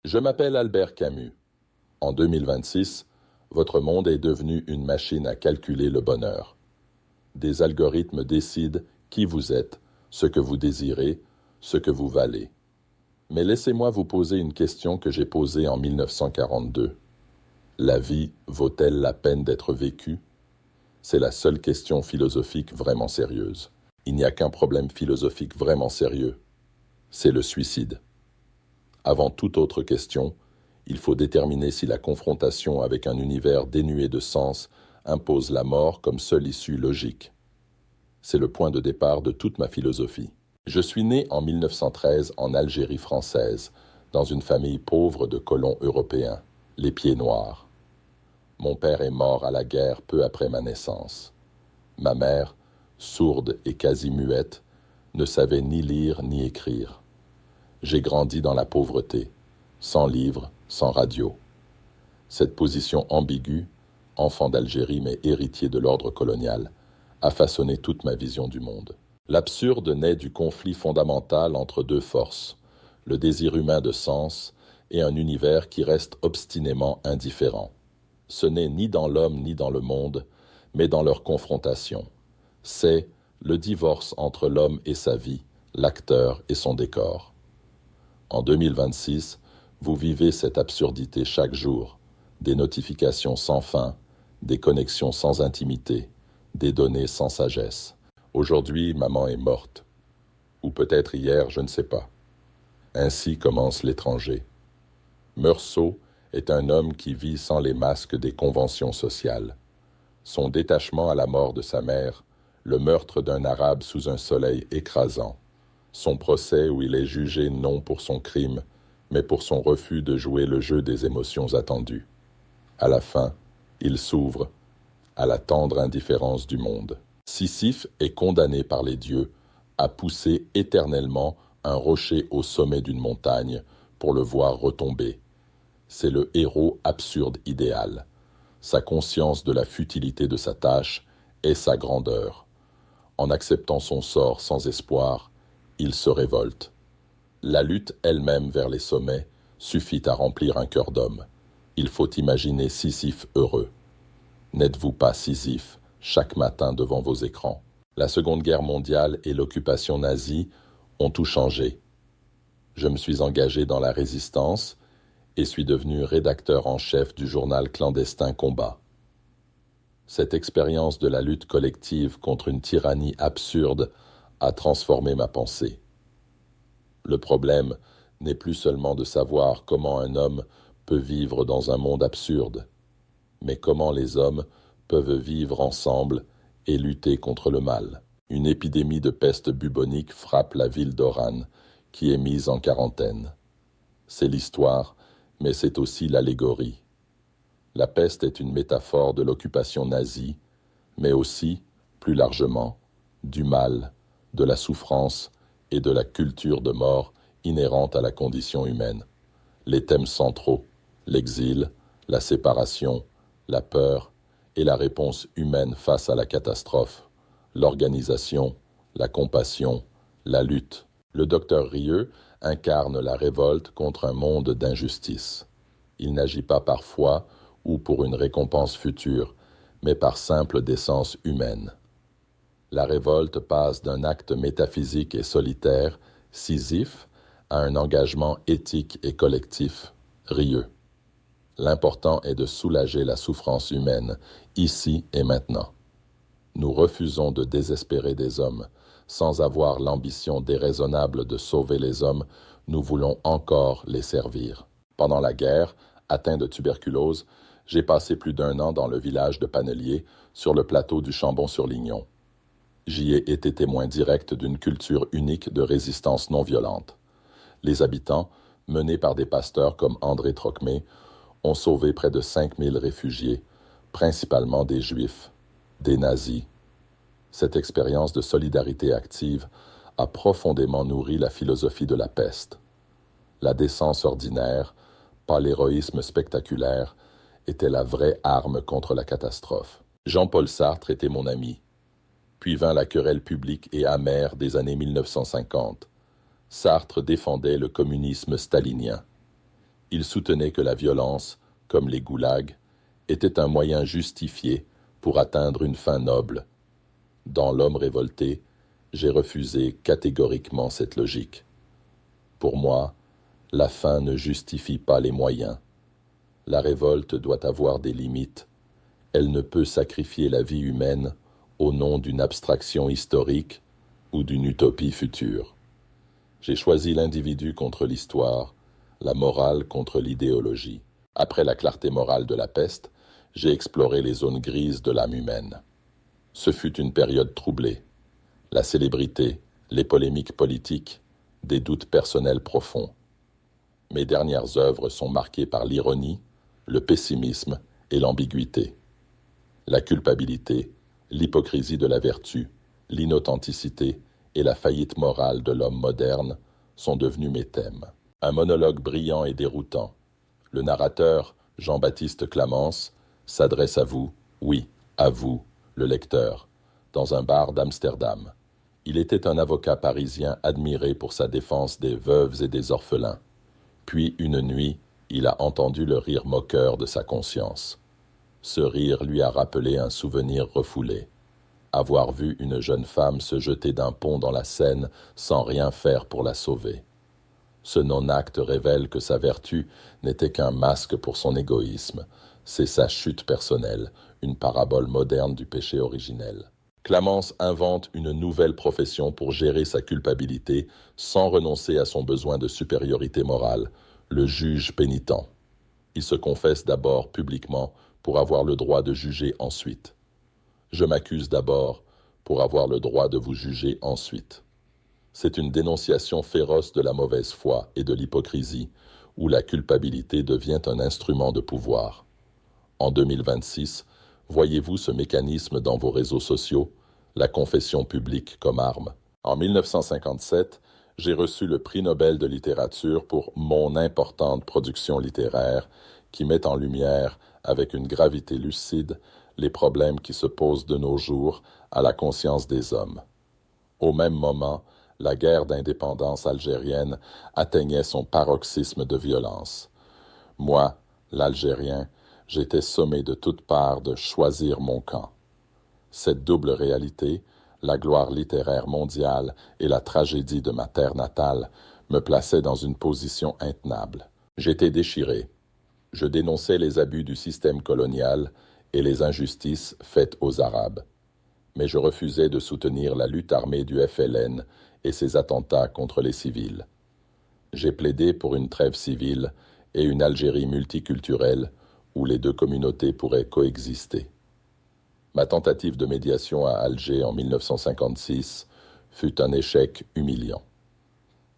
Je m'appelle Albert Camus. En 2026, votre monde est devenu une machine à calculer le bonheur. Des algorithmes décident qui vous êtes, ce que vous désirez, ce que vous valez. Mais laissez-moi vous poser une question que j'ai posée en 1942. La vie vaut-elle la peine d'être vécue? C'est la seule question philosophique vraiment sérieuse. Il n'y a qu'un problème philosophique vraiment sérieux. C'est le suicide. Avant toute autre question, il faut déterminer si la confrontation avec un univers dénué de sens impose la mort comme seule issue logique. C'est le point de départ de toute ma philosophie. Je suis né en 1913 en Algérie française, dans une famille pauvre de colons européens, les pieds noirs. Mon père est mort à la guerre peu après ma naissance. Ma mère, sourde et quasi muette, ne savait ni lire ni écrire. J'ai grandi dans la pauvreté, sans livres, sans radio. Cette position ambiguë, enfant d'Algérie mais héritier de l'ordre colonial, a façonné toute ma vision du monde. L'absurde naît du conflit fondamental entre deux forces, le désir humain de sens et un univers qui reste obstinément indifférent. Ce n'est ni dans l'homme ni dans le monde, mais dans leur confrontation. C'est le divorce entre l'homme et sa vie, l'acteur et son décor. En 2026, vous vivez cette absurdité chaque jour. Des notifications sans fin, des connexions sans intimité, des données sans sagesse. Aujourd'hui, maman est morte. Ou peut-être hier, je ne sais pas. Ainsi commence l'étranger. Meursault est un homme qui vit sans les masques des conventions sociales. Son détachement à la mort de sa mère, le meurtre d'un Arabe sous un soleil écrasant, son procès où il est jugé non pour son crime, mais pour son refus de jouer le jeu des émotions attendues. À la fin, il s'ouvre à la tendre indifférence du monde. Sisyphe est condamné par les dieux à pousser éternellement un rocher au sommet d'une montagne pour le voir retomber. C'est le héros absurde idéal. Sa conscience de la futilité de sa tâche est sa grandeur. En acceptant son sort sans espoir, il se révolte. La lutte elle-même vers les sommets suffit à remplir un cœur d'homme. Il faut imaginer Sisyphe heureux. N'êtes-vous pas Sisyphe chaque matin devant vos écrans? La Seconde Guerre mondiale et l'occupation nazie ont tout changé. Je me suis engagé dans la résistance et suis devenu rédacteur en chef du journal clandestin Combat. Cette expérience de la lutte collective contre une tyrannie absurde a transformé ma pensée. Le problème n'est plus seulement de savoir comment un homme peut vivre dans un monde absurde, mais comment les hommes peuvent vivre ensemble et lutter contre le mal. Une épidémie de peste bubonique frappe la ville d'Oran, qui est mise en quarantaine. C'est l'histoire, mais c'est aussi l'allégorie. La peste est une métaphore de l'occupation nazie, mais aussi, plus largement, du mal, de la souffrance et de la culture de mort inhérente à la condition humaine. Les thèmes centraux, l'exil, la séparation, la peur et la réponse humaine face à la catastrophe, l'organisation, la compassion, la lutte. Le docteur Rieu incarne la révolte contre un monde d'injustice. Il n'agit pas par foi ou pour une récompense future, mais par simple décence humaine. La révolte passe d'un acte métaphysique et solitaire, Sisyphe, à un engagement éthique et collectif, Rieu. L'important est de soulager la souffrance humaine, ici et maintenant. Nous refusons de désespérer des hommes. Sans avoir l'ambition déraisonnable de sauver les hommes, nous voulons encore les servir. Pendant la guerre, atteint de tuberculose, j'ai passé plus d'1 an dans le village de Panelier, sur le plateau du Chambon-sur-Lignon. J'y ai été témoin direct d'une culture unique de résistance non violente. Les habitants, menés par des pasteurs comme André Trocmé, ont sauvé près de 5000 réfugiés, principalement des Juifs, des nazis. Cette expérience de solidarité active a profondément nourri la philosophie de la peste. La décence ordinaire, pas l'héroïsme spectaculaire, était la vraie arme contre la catastrophe. Jean-Paul Sartre était mon ami. Puis vint la querelle publique et amère des années 1950. Sartre défendait le communisme stalinien. Il soutenait que la violence, comme les goulags, était un moyen justifié pour atteindre une fin noble. Dans L'Homme révolté, j'ai refusé catégoriquement cette logique. Pour moi, la fin ne justifie pas les moyens. La révolte doit avoir des limites. Elle ne peut sacrifier la vie humaine au nom d'une abstraction historique ou d'une utopie future. J'ai choisi l'individu contre l'histoire, la morale contre l'idéologie. Après la clarté morale de la peste, j'ai exploré les zones grises de l'âme humaine. Ce fut une période troublée. La célébrité, les polémiques politiques, des doutes personnels profonds. Mes dernières œuvres sont marquées par l'ironie, le pessimisme et l'ambiguïté. La culpabilité, l'hypocrisie de la vertu, l'inauthenticité et la faillite morale de l'homme moderne sont devenus mes thèmes. Un monologue brillant et déroutant. Le narrateur, Jean-Baptiste Clamence, s'adresse à vous, oui, à vous, le lecteur, dans un bar d'Amsterdam. Il était un avocat parisien admiré pour sa défense des veuves et des orphelins. Puis, une nuit, il a entendu le rire moqueur de sa conscience. Ce rire lui a rappelé un souvenir refoulé. Avoir vu une jeune femme se jeter d'un pont dans la Seine sans rien faire pour la sauver. Ce non-acte révèle que sa vertu n'était qu'un masque pour son égoïsme. C'est sa chute personnelle, une parabole moderne du péché originel. Clamence invente une nouvelle profession pour gérer sa culpabilité sans renoncer à son besoin de supériorité morale, le juge pénitent. Il se confesse d'abord publiquement pour avoir le droit de juger ensuite. Je m'accuse d'abord pour avoir le droit de vous juger ensuite. C'est une dénonciation féroce de la mauvaise foi et de l'hypocrisie, où la culpabilité devient un instrument de pouvoir. En 2026, voyez-vous ce mécanisme dans vos réseaux sociaux, la confession publique comme arme. En 1957, j'ai reçu le prix Nobel de littérature pour mon importante production littéraire qui met en lumière, avec une gravité lucide, les problèmes qui se posent de nos jours à la conscience des hommes. Au même moment, la guerre d'indépendance algérienne atteignait son paroxysme de violence. Moi, l'Algérien, j'étais sommé de toutes parts de choisir mon camp. Cette double réalité, la gloire littéraire mondiale et la tragédie de ma terre natale, me plaçaient dans une position intenable. J'étais déchiré. Je dénonçais les abus du système colonial et les injustices faites aux Arabes. Mais je refusais de soutenir la lutte armée du FLN et ses attentats contre les civils. J'ai plaidé pour une trêve civile et une Algérie multiculturelle où les deux communautés pourraient coexister. Ma tentative de médiation à Alger en 1956 fut un échec humiliant.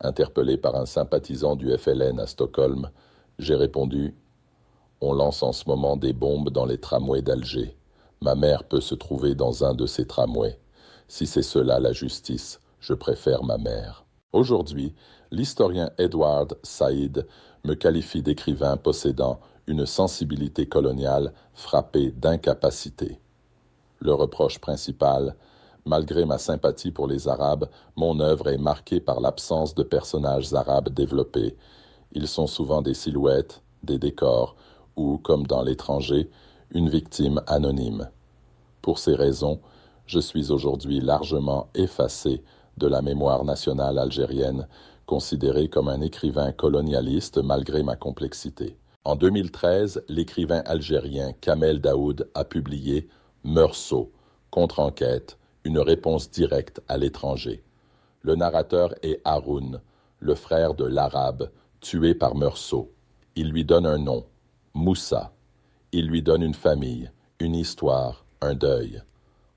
Interpellé par un sympathisant du FLN à Stockholm, j'ai répondu « On lance en ce moment des bombes dans les tramways d'Alger. Ma mère peut se trouver dans un de ces tramways. Si c'est cela la justice, je préfère ma mère. » Aujourd'hui, l'historien Edward Said me qualifie d'écrivain possédant une sensibilité coloniale frappée d'incapacité. Le reproche principal, malgré ma sympathie pour les Arabes, mon œuvre est marquée par l'absence de personnages arabes développés. Ils sont souvent des silhouettes, des décors, ou, comme dans L'étranger, une victime anonyme. Pour ces raisons, je suis aujourd'hui largement effacé de la mémoire nationale algérienne, considéré comme un écrivain colonialiste malgré ma complexité. En 2013, l'écrivain algérien Kamel Daoud a publié Meursault, contre-enquête, une réponse directe à l'étranger. Le narrateur est Haroun, le frère de l'Arabe, tué par Meursault. Il lui donne un nom, Moussa. Il lui donne une famille, une histoire, un deuil.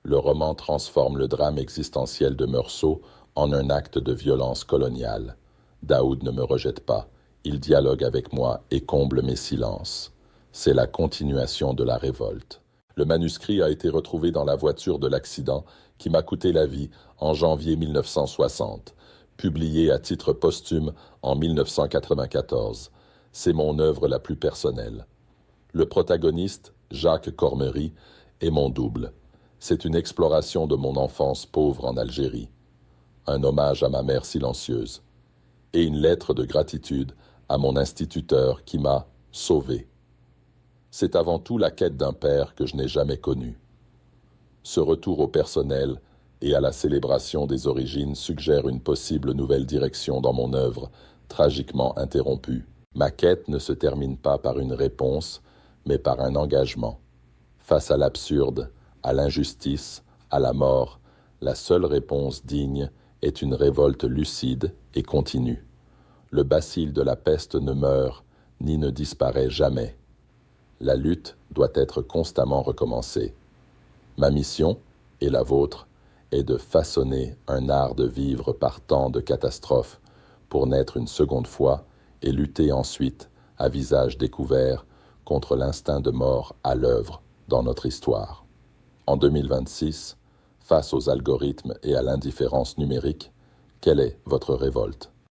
Le roman transforme le drame existentiel de Meursault en un acte de violence coloniale. Daoud ne me rejette pas. Il dialogue avec moi et comble mes silences. C'est la continuation de la révolte. Le manuscrit a été retrouvé dans la voiture de l'accident qui m'a coûté la vie en janvier 1960, publié à titre posthume en 1994. C'est mon œuvre la plus personnelle. Le protagoniste, Jacques Cormery, est mon double. C'est une exploration de mon enfance pauvre en Algérie, un hommage à ma mère silencieuse, et une lettre de gratitude à mon instituteur qui m'a sauvé. C'est avant tout la quête d'un père que je n'ai jamais connu. Ce retour au personnel et à la célébration des origines suggère une possible nouvelle direction dans mon œuvre, tragiquement interrompue. Ma quête ne se termine pas par une réponse, mais par un engagement. Face à l'absurde, à l'injustice, à la mort, la seule réponse digne est une révolte lucide et continue. Le bacille de la peste ne meurt, ni ne disparaît jamais. La lutte doit être constamment recommencée. Ma mission, et la vôtre, est de façonner un art de vivre par tant de catastrophes, pour naître une seconde fois et lutter ensuite, à visage découvert, contre l'instinct de mort à l'œuvre dans notre histoire. En 2026, face aux algorithmes et à l'indifférence numérique, quelle est votre révolte ?